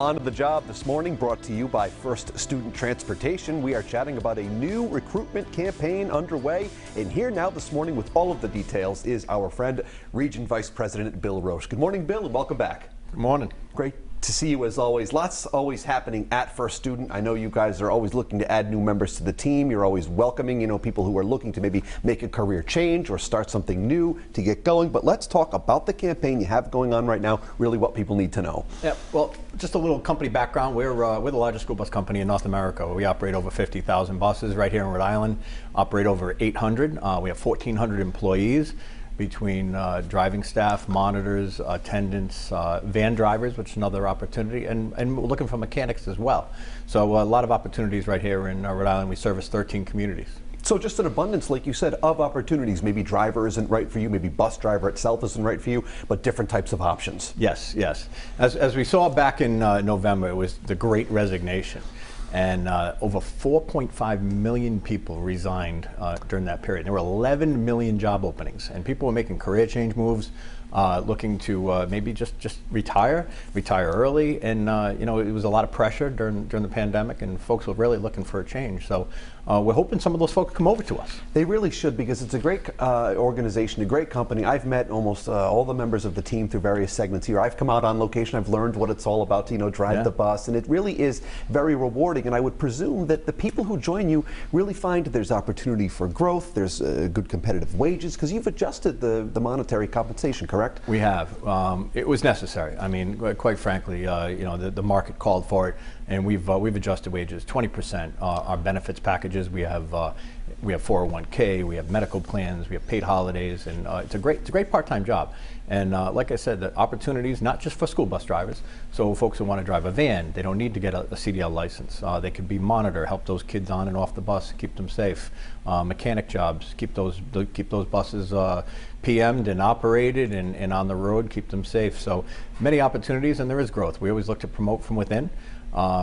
On to the job this morning, brought to you by First Student Transportation. We are chatting about a new recruitment campaign underway. And here now this morning with all of the details is our friend, Region Vice President Bill Roche. Good morning, Bill, and welcome back. Good morning. Great to see you as always. Lots always happening at First Student. I know you guys are always looking to add new members to the team. You're always welcoming, people who are looking to maybe make a career change or start something new to get going. But let's talk about the campaign you have going on right now, really what people need to know. Yeah, well, just a little company background. We're the largest school bus company in North America. We operate over 50,000 buses right here in Rhode Island, operate over 800. We have 1,400 employees between driving staff, monitors, attendants, van drivers, which is another opportunity, and we're looking for mechanics as well. So a lot of opportunities right here in Rhode Island. We service 13 communities. So just an abundance, like you said, of opportunities. Maybe driver isn't right for you, maybe bus driver itself isn't right for you, but different types of options. Yes, yes. As we saw back in November, it was the Great Resignation. And over 4.5 million people resigned during that period. There were 11 million job openings, and people were making career change moves, looking to maybe just retire early. And it was a lot of pressure during the pandemic, and folks were really looking for a change. So we're hoping some of those folks come over to us. They really should, because it's a great organization, a great company. I've met almost all the members of the team through various segments here. I've come out on location. I've learned what it's all about to drive the bus, and it really is very rewarding. And I would presume that the people who join you really find there's opportunity for growth, there's good competitive wages, because you've adjusted the monetary compensation, correct? We have. It was necessary. I mean, quite frankly, the market called for it, and we've adjusted wages 20%. Our benefits packages, we have 401k, we have medical plans, we have paid holidays, and it's a great part-time job. And like I said, the opportunities not just for school bus drivers. So folks who want to drive a van, they don't need to get a CDL license. They could be monitor, help those kids on and off the bus, keep them safe. Mechanic jobs, keep those buses PM'd and operated and on the road, keep them safe. So many opportunities, and there is growth. We always look to promote from within.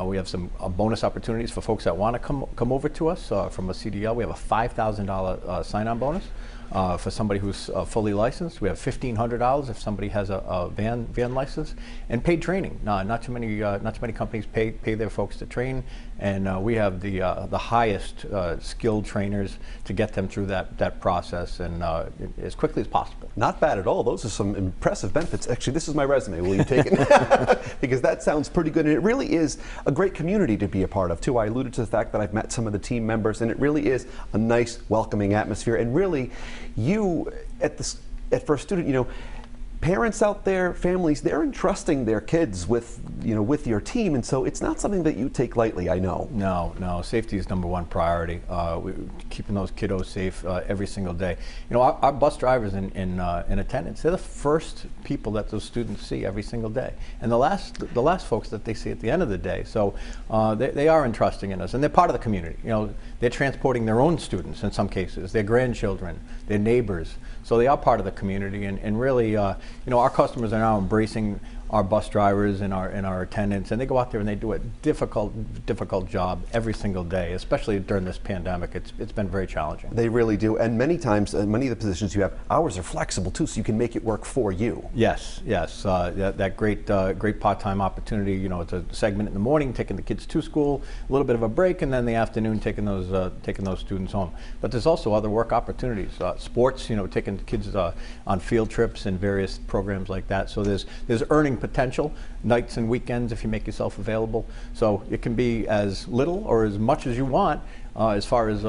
We have some bonus opportunities for folks that want to come over to us from a CDL. We have a $5,000 sign-on bonus for somebody who's fully licensed. We have $1,500 if somebody has a van license, and paid training. Not too many companies pay their folks to train, and we have the highest skilled trainers to get them through that process and as quickly as possible. Not bad at all. Those are some impressive benefits. Actually, this is my resume. Will you take it? Because that sounds pretty good, and it really is a great community to be a part of too. I alluded to the fact that I've met some of the team members, and it really is a nice, welcoming atmosphere. And really, you at First Student, parents out there, families, they're entrusting their kids with your team, and so it's not something that you take lightly, I know. No, safety is #1 priority. We're keeping those kiddos safe every single day. Our bus drivers and attendants, they're the first people that those students see every single day, and the last folks that they see at the end of the day. So they are entrusting in us, and they're part of the community. They're transporting their own students in some cases, their grandchildren, their neighbors. So they are part of the community, and really, our customers are now embracing our bus drivers and our attendants, and they go out there and they do a difficult job every single day, especially during this pandemic. It's been very challenging. They really do, and many times, many of the positions you have, hours are flexible too, so you can make it work for you. Yes. That great part-time opportunity. It's a segment in the morning, taking the kids to school, a little bit of a break, and then the afternoon taking those students home. But there's also other work opportunities, sports. Taking the kids on field trips and various programs like that. So there's earning potential nights and weekends if you make yourself available. So it can be as little or as much as you want, as far as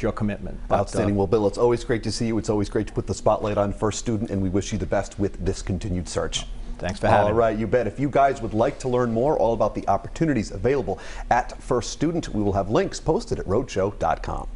your commitment. Outstanding. Well, Bill, it's always great to see you. It's always great to put the spotlight on First Student, and we wish you the best with this continued search. Thanks for having me. All right, you bet. If you guys would like to learn more all about the opportunities available at First Student, we will have links posted at roadshow.com.